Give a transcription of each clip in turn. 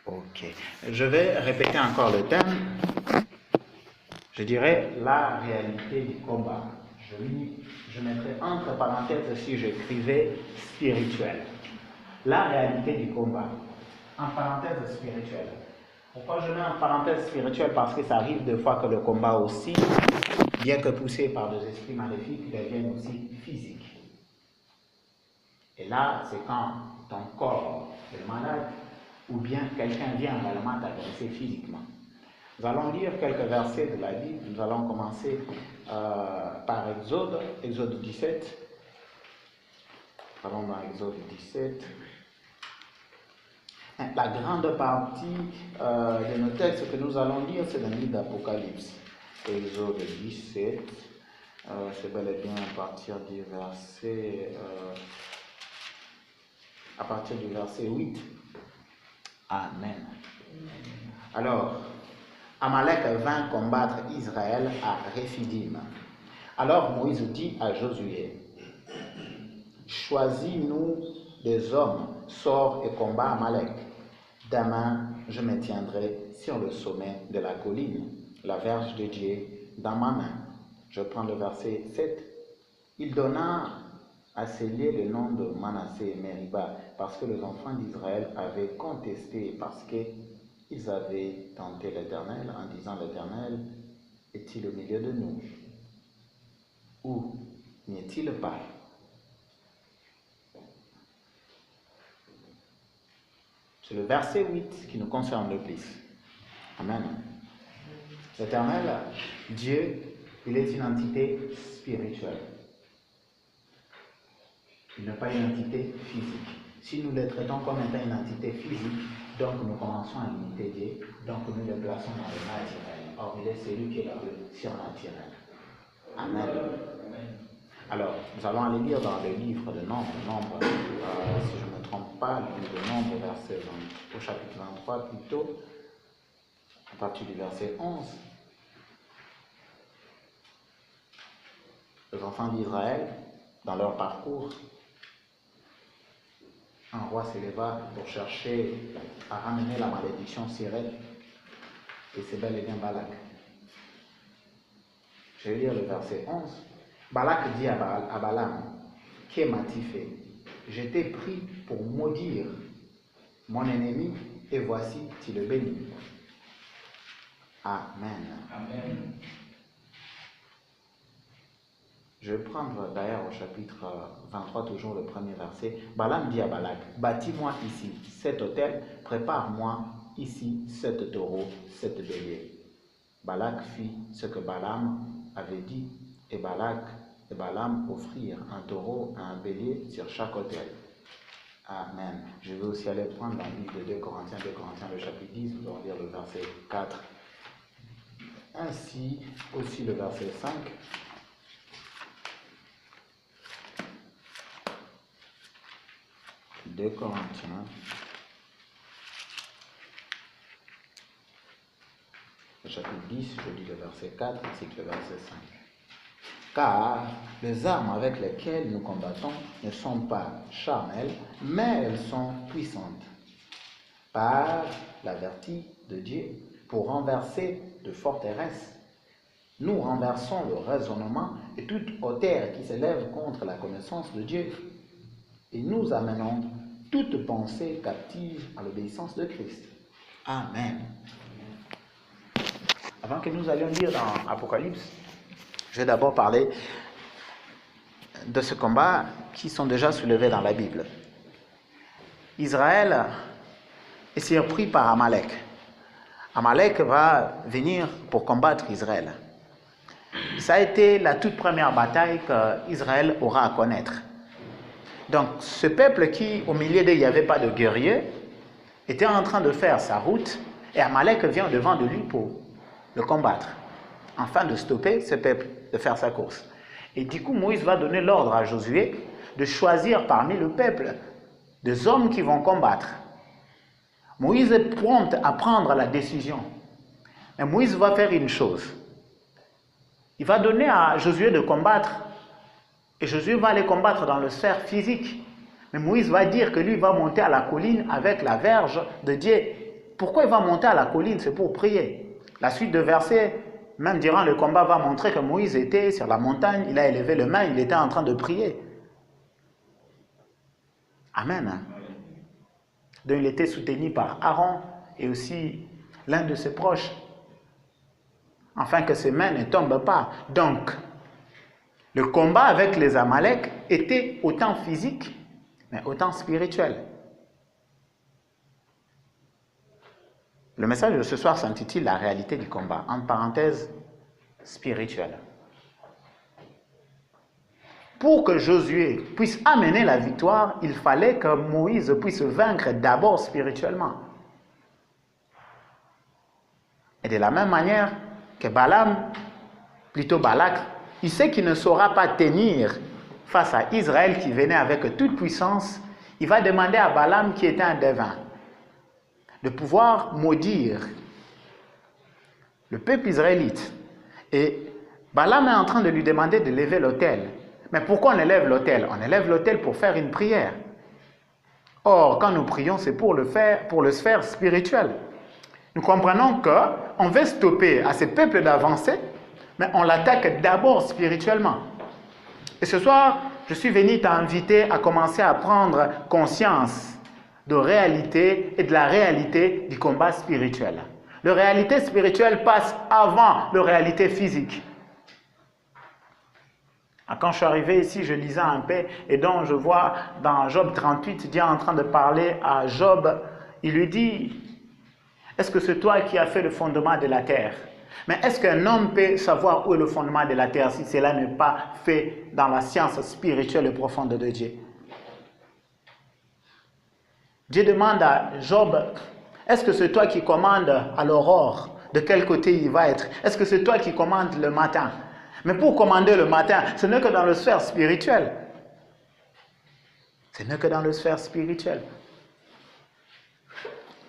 Ok. Je vais répéter encore le thème. Je dirais la réalité du combat. Je mettrais entre parenthèses si j'écrivais spirituel. La réalité du combat. En parenthèse spirituelle. Pourquoi je mets en parenthèse spirituelle? Parce que ça arrive des fois que le combat aussi, bien que poussé par des esprits maléfiques, devienne aussi physique. Et là, c'est quand ton corps est malade ou bien quelqu'un vient réellement t'agresser physiquement. Nous allons lire quelques versets de la Bible. Nous allons commencer par Exode 17. Allons dans Exode 17. La grande partie de nos textes que nous allons lire, c'est dans le livre d'Apocalypse. Exode 17. C'est bel et bien à partir du verset 8. Amen. Alors, Amalek vint combattre Israël à Réphidim. Alors Moïse dit à Josué, choisis-nous des hommes, sors et combat Amalek. Demain, je me tiendrai sur le sommet de la colline, la verge de Dieu dans ma main. Je prends le verset 7. Il donna à ces lieux le nom de Manassé et Meriba, parce que les enfants d'Israël avaient contesté, parce qu'ils avaient tenté l'Éternel en disant, l'Éternel est-il au milieu de nous? Ou n'y est-il pas? C'est le verset 8 qui nous concerne le plus. Amen. L'Éternel, Dieu, il est une entité spirituelle. Il n'est pas une entité physique. Si nous le traitons comme étant une entité physique, donc nous commençons à imiter Dieu, donc nous le plaçons dans le naturel. Or, il est celui qui est le surnaturel. Amen. Alors, nous allons aller lire dans le livre de Nombre, si je ne me trompe pas, le livre de Nombre, au chapitre 23 plutôt, à partir du verset 11. Les enfants d'Israël, dans leur parcours, un roi s'éleva pour chercher à ramener la malédiction sur elle, et c'est bel et bien Balak. Je vais lire le verset 11. Balak dit à Balaam, que m'as-tu fait? Je t'ai pris pour maudire mon ennemi, et voici, tu le bénis. Amen. Amen. Je vais prendre d'ailleurs au chapitre 23, toujours le premier verset. Balaam dit à Balak, bâtis-moi ici 7 autels, prépare-moi ici 7 taureaux, 7 béliers. Balak fit ce que Balaam avait dit, et Balaam offrirent un taureau et un bélier sur chaque autel. Amen. Je vais aussi aller prendre dans le livre de 2 Corinthiens, le chapitre 10, nous allons lire le verset 4. Ainsi aussi le verset 5. De Corinthiens, le chapitre 10, je lis le verset 4 ainsi que le verset 5. Car les armes avec lesquelles nous combattons ne sont pas charnelles, mais elles sont puissantes par la vertu de Dieu pour renverser de forteresses. Nous renversons le raisonnement et toute hauteur qui s'élève contre la connaissance de Dieu. Et nous amenons toute pensée captive à l'obéissance de Christ. Amen. Avant que nous allions lire dans Apocalypse, je vais d'abord parler de ce combat qui sont déjà soulevés dans la Bible. Israël est surpris par Amalek. Amalek va venir pour combattre Israël. Ça a été la toute première bataille qu'Israël aura à connaître. Donc, ce peuple qui, au milieu d'eux, il n'y avait pas de guerriers, était en train de faire sa route, et Amalek vient devant de lui pour le combattre, afin de stopper ce peuple de faire sa course. Et du coup, Moïse va donner l'ordre à Josué de choisir parmi le peuple des hommes qui vont combattre. Moïse est prompt à prendre la décision. Mais Moïse va faire une chose. Il va donner à Josué de combattre. Et Josué va aller combattre dans le sphère physique. Mais Moïse va dire que lui va monter à la colline avec la verge de Dieu. Pourquoi il va monter à la colline? C'est pour prier. La suite de versets, même durant le combat, va montrer que Moïse était sur la montagne, il a élevé les mains, il était en train de prier. Amen. Donc il était soutenu par Aaron et aussi l'un de ses proches, afin que ses mains ne tombent pas. Donc, le combat avec les Amalek était autant physique, mais autant spirituel. Le message de ce soir s'intitule « La réalité du combat », entre parenthèses, spirituel. Pour que Josué puisse amener la victoire, il fallait que Moïse puisse vaincre d'abord spirituellement. Et de la même manière que Balaam, plutôt Balak, il sait qu'il ne saura pas tenir face à Israël qui venait avec toute puissance, il va demander à Balaam, qui était un devin, de pouvoir maudire le peuple israélite. Et Balaam est en train de lui demander de lever l'autel. Mais pourquoi on élève l'autel? On élève l'autel pour faire une prière. Or, quand nous prions, c'est pour le faire spirituel. Nous comprenons qu'on veut stopper à ces peuples d'avancer, mais on l'attaque d'abord spirituellement. Et ce soir, je suis venu t'inviter à commencer à prendre conscience de réalité et de la réalité du combat spirituel. La réalité spirituelle passe avant la réalité physique. Quand je suis arrivé ici, je lisais un peu et donc je vois dans Job 38, Dieu est en train de parler à Job. Il lui dit, est-ce que c'est toi qui as fait le fondement de la terre? Mais est-ce qu'un homme peut savoir où est le fondement de la terre si cela n'est pas fait dans la science spirituelle et profonde de Dieu? Dieu demande à Job, est-ce que c'est toi qui commandes à l'aurore? De quel côté il va être? Est-ce que c'est toi qui commandes le matin? Mais pour commander le matin, ce n'est que dans le sphère spirituelle. Ce n'est que dans le sphère spirituel.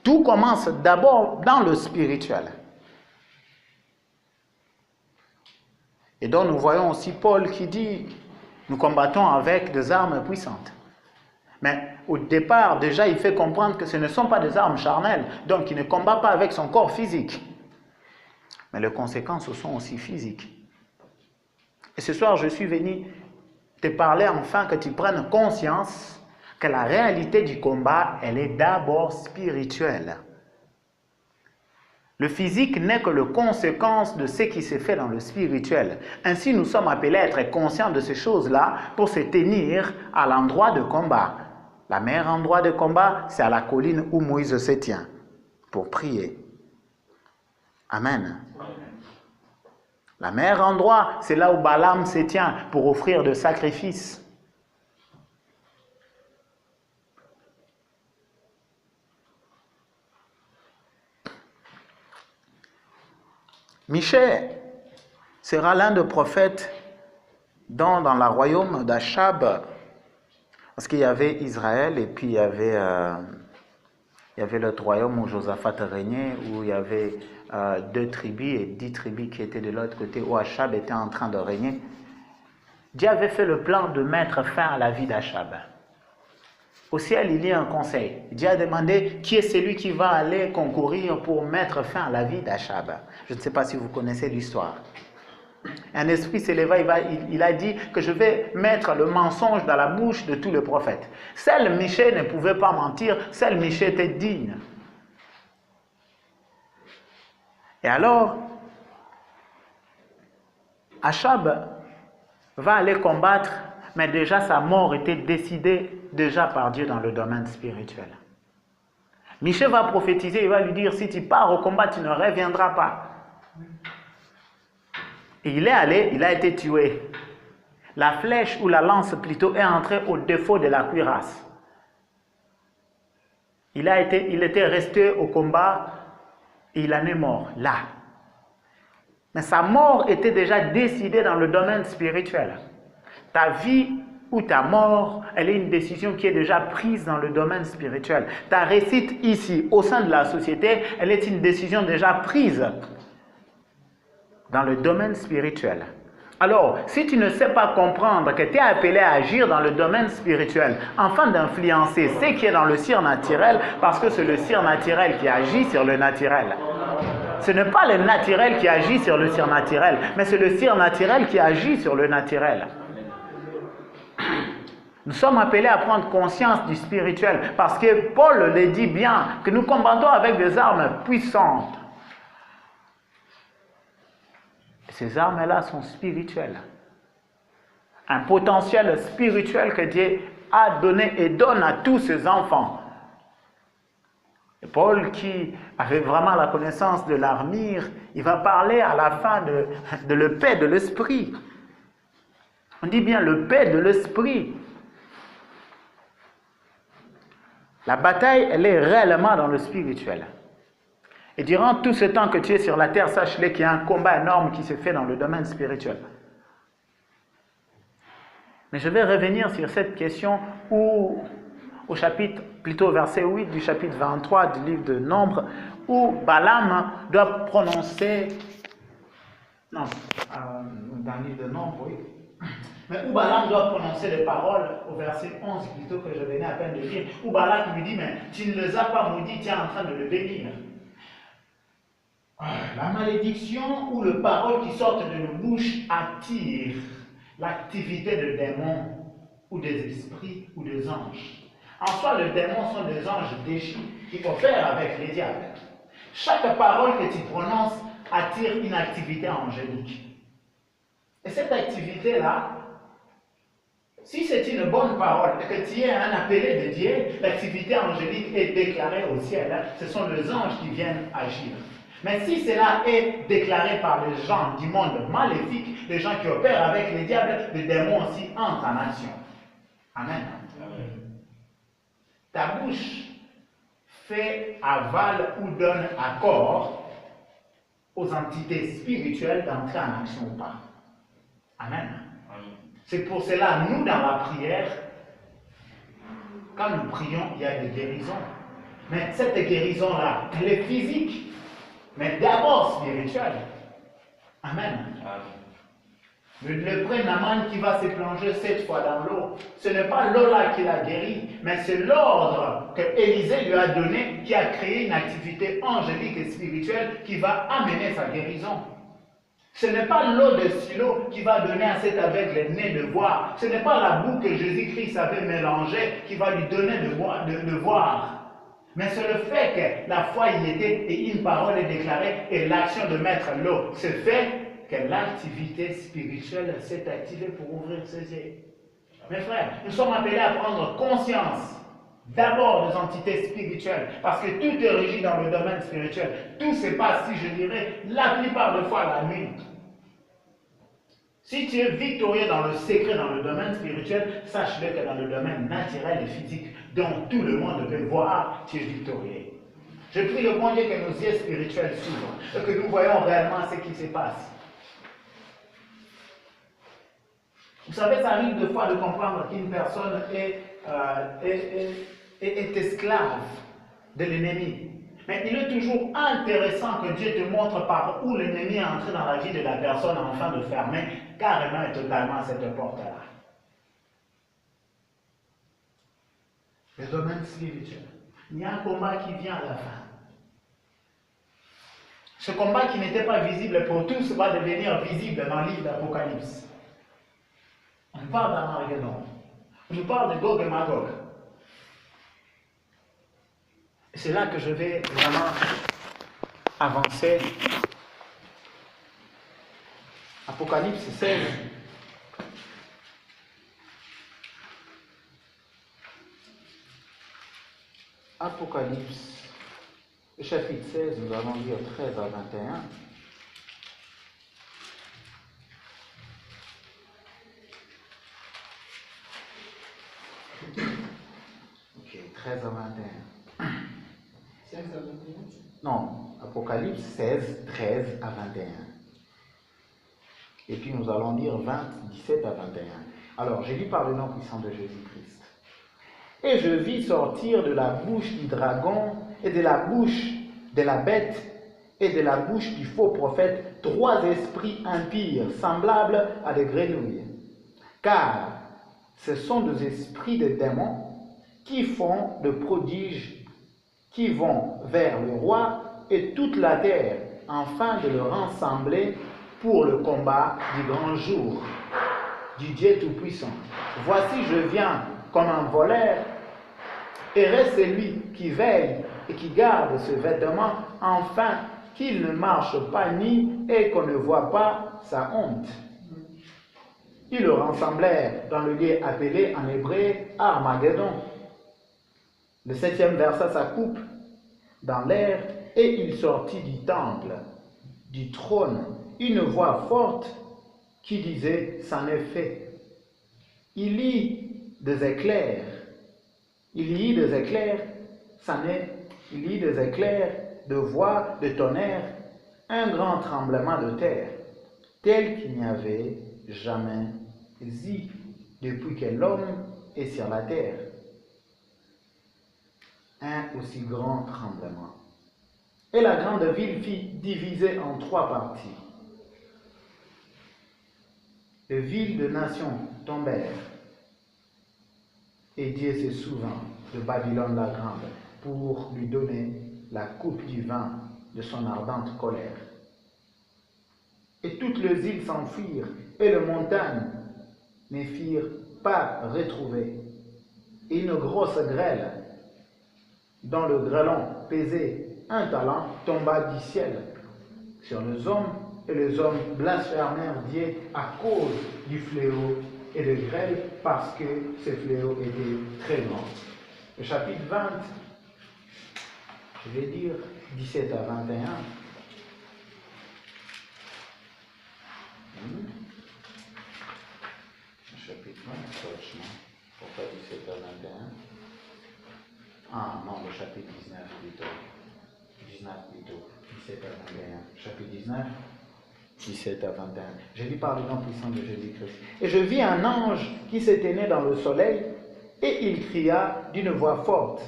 Tout commence d'abord dans le spirituel. Et donc nous voyons aussi Paul qui dit, nous combattons avec des armes puissantes. Mais au départ, déjà, il fait comprendre que ce ne sont pas des armes charnelles, donc il ne combat pas avec son corps physique. Mais les conséquences sont aussi physiques. Et ce soir, je suis venu te parler enfin que tu prennes conscience que la réalité du combat, elle est d'abord spirituelle. Le physique n'est que la conséquence de ce qui s'est fait dans le spirituel. Ainsi, nous sommes appelés à être conscients de ces choses-là pour se tenir à l'endroit de combat. Le meilleur endroit de combat, c'est à la colline où Moïse se tient pour prier. Amen. Le meilleur endroit, c'est là où Balaam se tient pour offrir des sacrifices. Michée sera l'un des prophètes dans le royaume d'Achab, parce qu'il y avait Israël et puis il y avait le royaume où Josaphat régnait, où il y avait 2 tribus et 10 tribus qui étaient de l'autre côté, où Achab était en train de régner. Dieu avait fait le plan de mettre fin à la vie d'Achab. Au ciel, il y a un conseil. Dieu a demandé qui est celui qui va aller concourir pour mettre fin à la vie d'Achab. Je ne sais pas si vous connaissez l'histoire. Un esprit s'éleva, il a dit que je vais mettre le mensonge dans la bouche de tous les prophètes. Seul Michée ne pouvait pas mentir, seul Michée était digne. Et alors, Achab va aller combattre, mais déjà sa mort était décidée déjà par Dieu dans le domaine spirituel. Michée va prophétiser, il va lui dire, si tu pars au combat, tu ne reviendras pas. Et il est allé, il a été tué. La flèche ou la lance plutôt est entrée au défaut de la cuirasse. Il était resté au combat et il en est mort là. Mais sa mort était déjà décidée dans le domaine spirituel. Ta vie ou ta mort, elle est une décision qui est déjà prise dans le domaine spirituel. Ta réussite ici, au sein de la société, elle est une décision déjà prise dans le domaine spirituel. Alors, si tu ne sais pas comprendre que tu es appelé à agir dans le domaine spirituel, afin d'influencer ce qui est dans le surnaturel, parce que c'est le surnaturel qui agit sur le naturel. Ce n'est pas le naturel qui agit sur le surnaturel, mais c'est le surnaturel qui agit sur le naturel. Nous sommes appelés à prendre conscience du spirituel, parce que Paul le dit bien, que nous combattons avec des armes puissantes. Ces armes-là sont spirituelles. Un potentiel spirituel que Dieu a donné et donne à tous ses enfants. Et Paul, qui avait vraiment la connaissance de l'armure, il va parler à la fin de la paix de l'esprit. On dit bien le paix de l'esprit. La bataille, elle est réellement dans le spirituel. Et durant tout ce temps que tu es sur la terre, sache-le qu'il y a un combat énorme qui se fait dans le domaine spirituel. Mais je vais revenir sur cette question où, au chapitre, plutôt verset 8 du chapitre 23 du livre de Nombres, où Balaam doit prononcer, non, dans le livre de Nombres, oui, mais où Balaam doit prononcer les paroles au verset 11, plutôt que je venais à peine de lire, où Balaam lui dit, mais tu ne les as pas maudits, tu es en train de le bénir. La malédiction ou les paroles qui sortent de nos bouches attirent l'activité de démons ou des esprits ou des anges. En soi, les démons sont des anges déchus qui opèrent avec les diables. Chaque parole que tu prononces attire une activité angélique. Et cette activité-là, si c'est une bonne parole et que tu es un appelé de Dieu, l'activité angélique est déclarée au ciel. Ce sont les anges qui viennent agir. Mais si cela est déclaré par les gens du monde maléfique, les gens qui opèrent avec les diables, les démons aussi entrent en action. Amen. Amen. Ta bouche fait aval ou donne accord aux entités spirituelles d'entrer en action ou pas. Amen. Amen. C'est pour cela, nous, dans la prière, quand nous prions, il y a des guérisons. Mais cette guérison-là, elle est physique. Mais d'abord spirituel. Amen. Le lépreux Naaman qui va se plonger 7 fois dans l'eau, ce n'est pas l'eau-là qui l'a guéri, mais c'est l'ordre que Élisée lui a donné qui a créé une activité angélique et spirituelle qui va amener sa guérison. Ce n'est pas l'eau de Silo qui va donner à cet aveugle le nez de voir. Ce n'est pas la boue que Jésus-Christ avait mélangée qui va lui donner de voir. Mais c'est le fait que la foi y était et une parole est déclarée et l'action de mettre l'eau se fait que l'activité spirituelle s'est activée pour ouvrir ses yeux. Mes frères, nous sommes appelés à prendre conscience d'abord des entités spirituelles parce que tout est régi dans le domaine spirituel. Tout se passe, si je dirais, la plupart des fois la nuit. Si tu es victorieux dans le secret, dans le domaine spirituel, sache-le que dans le domaine naturel et physique, dont tout le monde peut voir, tu es victorieux. Je prie le bon Dieu que nos yeux spirituels s'ouvrent et que nous voyons réellement ce qui se passe. Vous savez, ça arrive des fois de comprendre qu'une personne est esclave de l'ennemi. Mais il est toujours intéressant que Dieu te montre par où l'ennemi est entré dans la vie de la personne afin de fermer carrément et totalement cette porte-là. Le domaine spirituel. Il y a un combat qui vient à la fin. Ce combat qui n'était pas visible pour tous va devenir visible dans le livre d'Apocalypse. On parle d'Armageddon. On parle de Gog et Magog. C'est là que je vais vraiment avancer. Apocalypse 16. Apocalypse, chapitre 16, nous allons lire 13 à 21. Ok, 13 à 21. 16 à 21? Non, Apocalypse 16, 13 à 21. Et puis nous allons lire 20, 17 à 21. Alors, je lis par le nom puissant de Jésus-Christ. Et je vis sortir de la bouche du dragon et de la bouche de la bête et de la bouche du faux prophète 3 esprits impurs, semblables à des grenouilles. Car ce sont des esprits de démons qui font de prodiges, qui vont vers le roi et toute la terre, afin de le rassembler pour le combat du grand jour du Dieu Tout-Puissant. Voici, je viens comme un voleur. Heureux celui qui veille et qui garde ce vêtement, afin qu'il ne marche pas nu et qu'on ne voit pas sa honte. Ils le rassemblèrent dans le lieu appelé en hébreu Armageddon. Le 7e versa sa coupe dans l'air et il sortit du temple, du trône, une voix forte qui disait: c'en est fait. Il y eut des éclairs, de voix, de tonnerre, un grand tremblement de terre, tel qu'il n'y avait jamais eu depuis que l'homme est sur la terre. Un aussi grand tremblement. Et la grande ville fut divisée en 3 parties. Les villes de nations tombèrent, et Dieu se souvint de Babylone la grande pour lui donner la coupe du vin de son ardente colère. Et toutes les îles s'enfuirent, et les montagnes ne firent pas retrouver. Et une grosse grêle, dont le grêlon pesait 1 talent, tomba du ciel sur les hommes, et les hommes blasphémèrent Dieu à cause du fléau et de grêle, parce que ce fléau était très grand. Le chapitre 20, je vais dire 17 à 21. Le chapitre 20, franchement, pourquoi 17 à 21? Ah non, le chapitre 19 plutôt. 17 à 21. Chapitre 19, 17 à 21. Je lis par le nom puissant de Jésus-Christ. Et je vis un ange qui se tenait dans le soleil, et il cria d'une voix forte,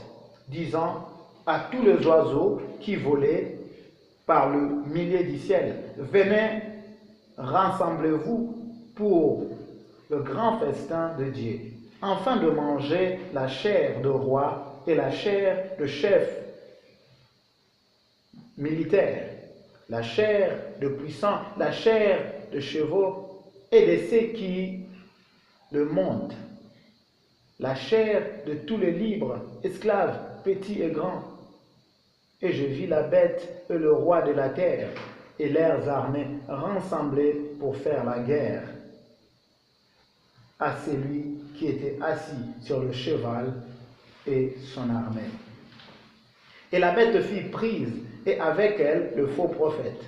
disant à tous les oiseaux qui volaient par le milieu du ciel: venez, rassemblez-vous pour le grand festin de Dieu, afin de manger la chair de roi et la chair de chef militaire, la chair de puissants, la chair de chevaux et de ceux qui le montent, la chair de tous les libres, esclaves, petits et grands. Et je vis la bête et le roi de la terre et leurs armées rassemblées pour faire la guerre à celui qui était assis sur le cheval et son armée. Et la bête fut prise, et avec elle le faux prophète,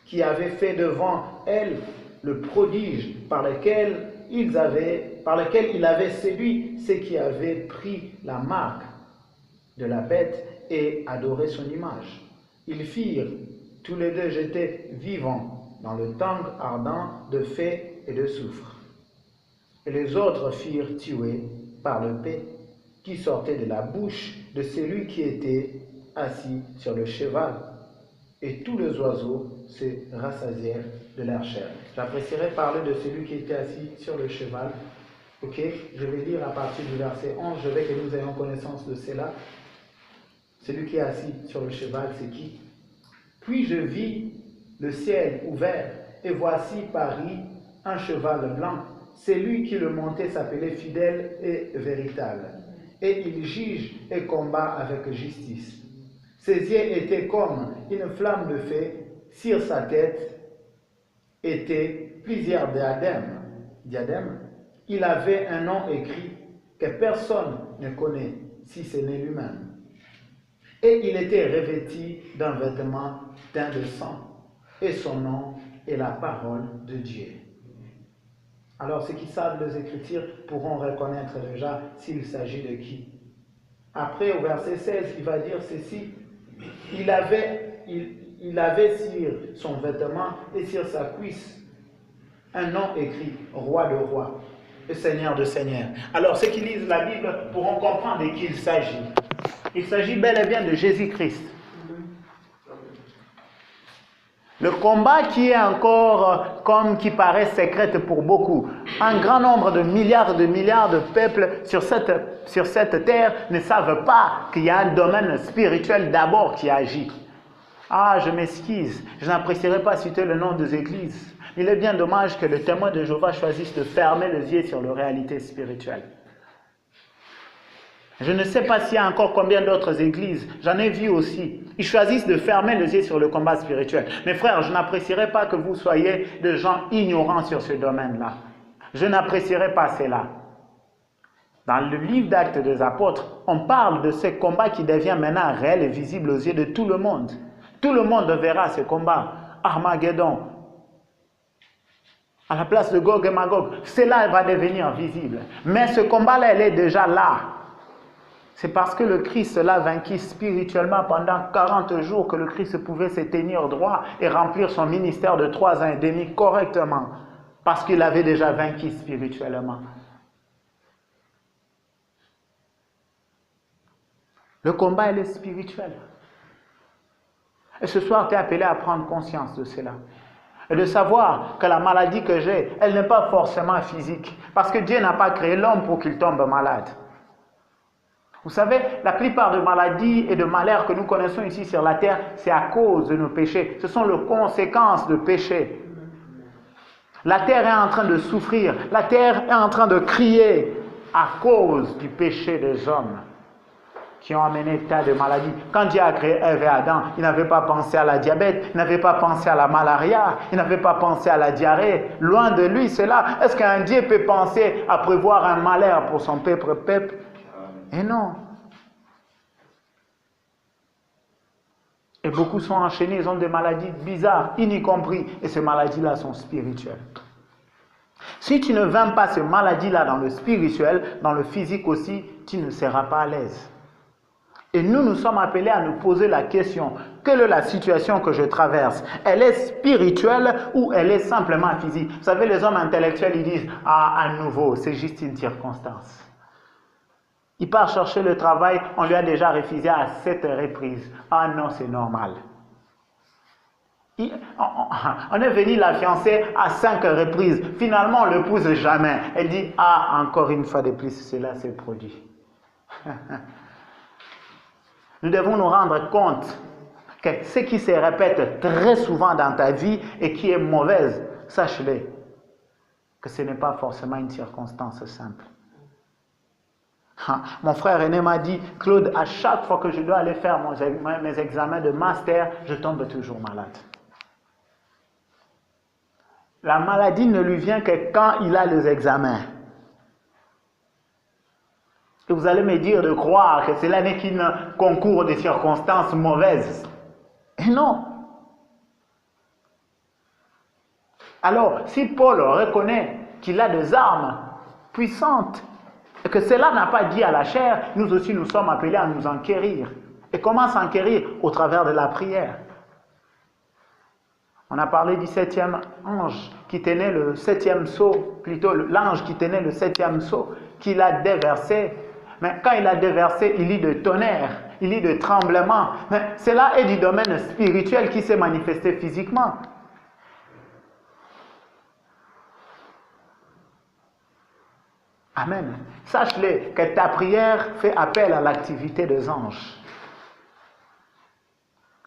qui avait fait devant elle le prodige par lequel il avait séduit ceux qui avaient pris la marque de la bête et adoré son image. Ils firent tous les 2 jetés vivants dans le tank ardent de feu et de soufre. Et les autres furent tués par le paix qui sortait de la bouche de celui qui était assis sur le cheval. Et tous les oiseaux se rassasièrent de leur chair. J'apprécierais parler de celui qui était assis sur le cheval. Ok, je vais lire à partir du verset 11, je veux que nous ayons connaissance de cela. Celui qui est assis sur le cheval, c'est qui? Puis je vis le ciel ouvert, et voici parut un cheval blanc. Celui qui le montait s'appelait Fidèle et Véritable, et il juge et combat avec justice. Ses yeux étaient comme une flamme de feu, sur sa tête étaient plusieurs diadèmes. Il avait un nom écrit que personne ne connaît, si ce n'est lui-même. Et il était revêtu d'un vêtement teint de sang, et son nom est la parole de Dieu. Alors ceux qui savent les Écritures pourront reconnaître déjà s'il s'agit de qui. Après, au verset 16, il va dire ceci: il avait sur son vêtement et sur sa cuisse un nom écrit: Roi de rois et Seigneur de seigneurs. Alors ceux qui lisent la Bible pourront comprendre de qui il s'agit. Il s'agit bel et bien de Jésus-Christ. Le combat qui est encore, comme qui paraît secret pour beaucoup. Un grand nombre de milliards de peuples sur cette terre ne savent pas qu'il y a un domaine spirituel d'abord qui agit. Ah, je m'excuse, je n'apprécierais pas citer le nom des églises. Il est bien dommage que les témoins de Jéhovah choisissent de fermer les yeux sur les réalités spirituelles. Je ne sais pas s'il y a encore combien d'autres églises, j'en ai vu aussi. Ils choisissent de fermer les yeux sur le combat spirituel. Mes frères, je n'apprécierais pas que vous soyez des gens ignorants sur ce domaine-là. Je n'apprécierais pas cela. Dans le livre d'Actes des Apôtres, on parle de ce combat qui devient maintenant réel et visible aux yeux de tout le monde. Tout le monde verra ce combat. Armageddon. À la place de Gog et Magog, cela va devenir visible. Mais ce combat-là, il est déjà là. C'est parce que le Christ l'a vaincu spirituellement pendant 40 jours que le Christ pouvait se tenir droit et remplir son ministère de 3 ans et demi correctement. Parce qu'il avait déjà vaincu spirituellement. Le combat, il est spirituel. Et ce soir, tu es appelé à prendre conscience de cela. Et de savoir que la maladie que j'ai, elle n'est pas forcément physique. Parce que Dieu n'a pas créé l'homme pour qu'il tombe malade. Vous savez, la plupart des maladies et de malheurs que nous connaissons ici sur la terre, c'est à cause de nos péchés. Ce sont les conséquences de péché. La terre est en train de souffrir. La terre est en train de crier à cause du péché des hommes qui ont amené tas de maladies. Quand Dieu a créé Ève et Adam, il n'avait pas pensé à la diabète, il n'avait pas pensé à la malaria, il n'avait pas pensé à la diarrhée. Loin de lui, cela. Est-ce qu'un Dieu peut penser à prévoir un malheur pour son peuple? Et non. Et beaucoup sont enchaînés, ils ont des maladies bizarres, incompris. Et ces maladies-là sont spirituelles. Si tu ne vaincres pas ces maladies-là dans le spirituel, dans le physique aussi, tu ne seras pas à l'aise. Et nous sommes appelés à nous poser la question, quelle est la situation que je traverse? Elle est spirituelle ou elle est simplement physique? Vous savez, les hommes intellectuels, ils disent, ah, à nouveau, c'est juste une circonstance. Il part chercher le travail, on lui a déjà refusé à 7 reprises. Ah non, c'est normal. On est venu la fiancer à 5 reprises. Finalement, on ne l'épouse jamais. Elle dit, ah, encore une fois de plus, cela s'est produit. Nous devons nous rendre compte que ce qui se répète très souvent dans ta vie et qui est mauvaise, sache-le, que ce n'est pas forcément une circonstance simple. Mon frère aîné m'a dit, Claude, à chaque fois que je dois aller faire mes examens de master, je tombe toujours malade. La maladie ne lui vient que quand il a les examens. Et vous allez me dire de croire que cela n'est qu'un concours de circonstances mauvaises. Et non. Alors, si Paul reconnaît qu'il a des armes puissantes, et que cela n'a pas dit à la chair, nous aussi nous sommes appelés à nous enquérir. Et comment s'enquérir? Au travers de la prière. On a parlé du 7e ange qui tenait le 7e sceau, plutôt l'ange qui tenait le 7e sceau, qu'il a déversé. Mais quand il a déversé, il y a de tonnerre, il y a de tremblement. Mais cela est du domaine spirituel qui s'est manifesté physiquement. Amen. Sache-le que ta prière fait appel à l'activité des anges.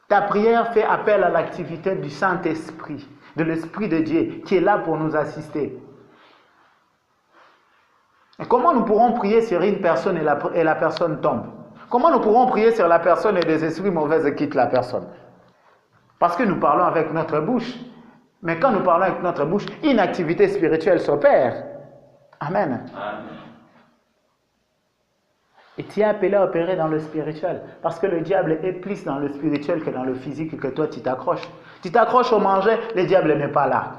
Ta prière fait appel à l'activité du Saint-Esprit, de l'Esprit de Dieu, qui est là pour nous assister. Et comment nous pourrons prier sur une personne et la personne tombe? Comment nous pourrons prier sur la personne et des esprits mauvais quittent la personne? Parce que nous parlons avec notre bouche. Mais quand nous parlons avec notre bouche, une activité spirituelle s'opère. Amen. Amen. Et tu es appelé à opérer dans le spirituel. Parce que le diable est plus dans le spirituel que dans le physique que toi tu t'accroches. Tu t'accroches au manger, le diable n'est pas là.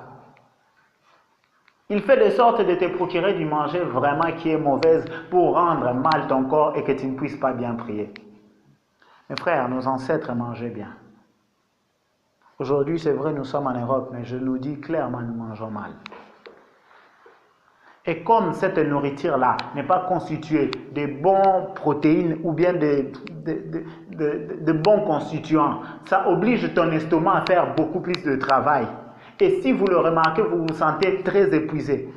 Il fait de sorte de te procurer du manger vraiment qui est mauvaise pour rendre mal ton corps et que tu ne puisses pas bien prier. Mes frères, nos ancêtres mangeaient bien. Aujourd'hui, c'est vrai, nous sommes en Europe, mais je nous dis clairement, nous mangeons mal. Et comme cette nourriture-là n'est pas constituée de bonnes protéines ou bien de bons constituants, ça oblige ton estomac à faire beaucoup plus de travail. Et si vous le remarquez, vous vous sentez très épuisé.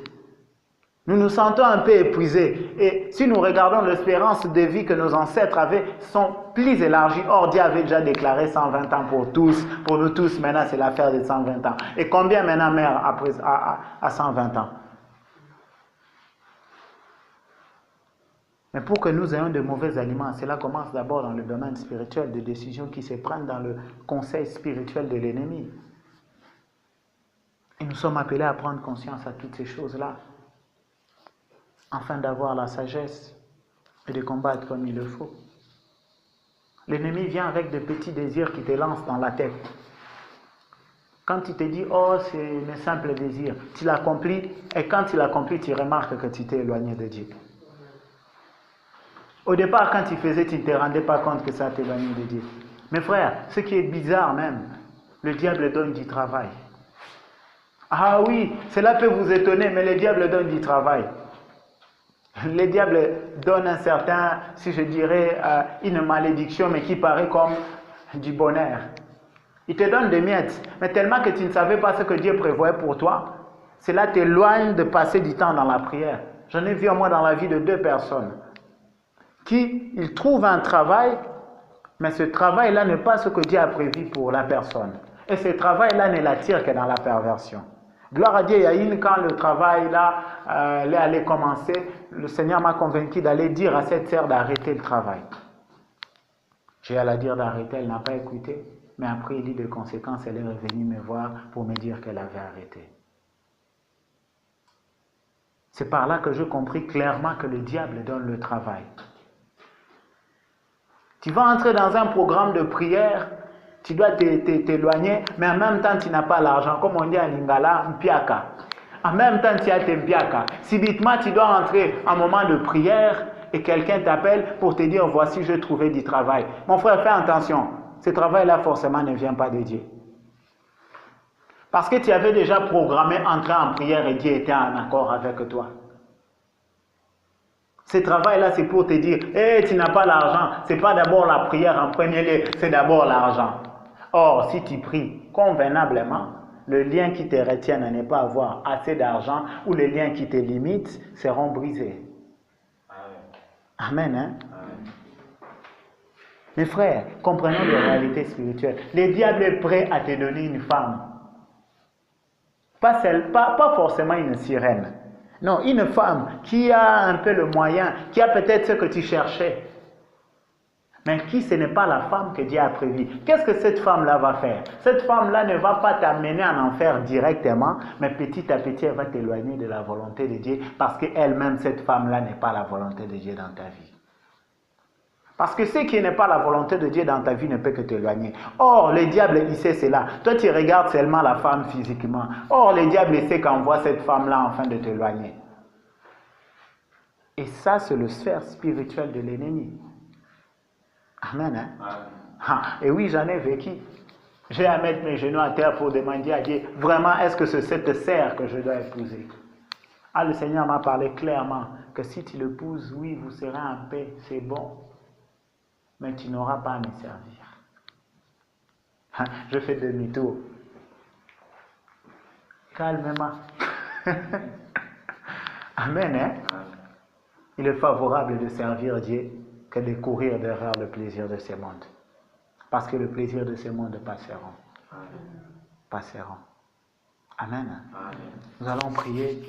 Nous nous sentons un peu épuisés. Et si nous regardons l'espérance de vie que nos ancêtres avaient, sont plus élargies. Or, Dieu avait déjà déclaré 120 ans pour tous. Pour nous tous, maintenant, c'est l'affaire de 120 ans. Et combien maintenant meurent à 120 ans? Mais pour que nous ayons de mauvais aliments, cela commence d'abord dans le domaine spirituel, des décisions qui se prennent dans le conseil spirituel de l'ennemi. Et nous sommes appelés à prendre conscience à toutes ces choses-là, afin d'avoir la sagesse et de combattre comme il le faut. L'ennemi vient avec de petits désirs qui te lancent dans la tête. Quand il te dit, oh, c'est un simple désir, tu l'accomplis, et quand tu l'accomplis, tu remarques que tu t'es éloigné de Dieu. Au départ, quand tu faisais, tu ne te rendais pas compte que ça t'éloignait de Dieu. Mes frères, ce qui est bizarre même, le diable donne du travail. Ah oui, cela peut vous étonner, mais le diable donne du travail. Le diable donne un certain, si je dirais, une malédiction, mais qui paraît comme du bonheur. Il te donne des miettes, mais tellement que tu ne savais pas ce que Dieu prévoyait pour toi, cela t'éloigne de passer du temps dans la prière. J'en ai vu au moins dans la vie de 2 personnes qui, ils trouvent un travail, mais ce travail-là n'est pas ce que Dieu a prévu pour la personne. Et ce travail-là ne l'attire que dans la perversion. Gloire à Dieu, Yaïn, quand le travail-là allait commencer, le Seigneur m'a convaincu d'aller dire à cette sœur d'arrêter le travail. J'ai à la dire d'arrêter, elle n'a pas écouté, mais après, il dit de conséquence, elle est revenue me voir pour me dire qu'elle avait arrêté. C'est par là que je compris clairement que le diable donne le travail. Tu vas entrer dans un programme de prière, tu dois t'éloigner, mais en même temps, tu n'as pas l'argent. Comme on dit en lingala, mpiaka. En même temps, tu as tes mpiaka. Subitement, tu dois entrer en moment de prière et quelqu'un t'appelle pour te dire, voici, je trouvais du travail. Mon frère, fais attention. Ce travail-là, forcément, ne vient pas de Dieu. Parce que tu avais déjà programmé entrer en prière et Dieu était en accord avec toi. Ce travail-là, c'est pour te dire, hey, tu n'as pas l'argent. Ce n'est pas d'abord la prière en premier lieu, c'est d'abord l'argent. Or, si tu pries convenablement, le lien qui te retient à ne pas avoir assez d'argent ou les liens qui te limitent seront brisés. Amen. Hein? Amen. Mes frères, comprenons les réalités spirituelles. Le diable est prêt à te donner une femme. Pas forcément une sirène. Non, une femme qui a un peu le moyen, qui a peut-être ce que tu cherchais, mais qui ce n'est pas la femme que Dieu a prévue. Qu'est-ce que cette femme-là va faire? Cette femme-là ne va pas t'amener en enfer directement, mais petit à petit, elle va t'éloigner de la volonté de Dieu, parce qu'elle-même, cette femme-là, n'est pas la volonté de Dieu dans ta vie. Parce que ce qui n'est pas la volonté de Dieu dans ta vie ne peut que t'éloigner. Or, le diable, il sait cela. Toi, tu regardes seulement la femme physiquement. Or, le diable, il sait qu'envoie cette femme-là afin de t'éloigner. Et ça, c'est le sphère spirituel de l'ennemi. Amen. Hein? Ah, et oui, j'en ai vécu. J'ai à mettre mes genoux à terre pour demander à Dieu, vraiment, est-ce que c'est cette sœur que je dois épouser? Ah, le Seigneur m'a parlé clairement que si tu l'épouses, oui, vous serez en paix, c'est bon. Mais tu n'auras pas à me servir. Je fais demi-tour. Calmement. Amen. Hein? Il est favorable de servir Dieu que de courir derrière le plaisir de ce monde. Parce que le plaisir de ce monde passeront. Passeront. Amen. Amen. Nous allons prier.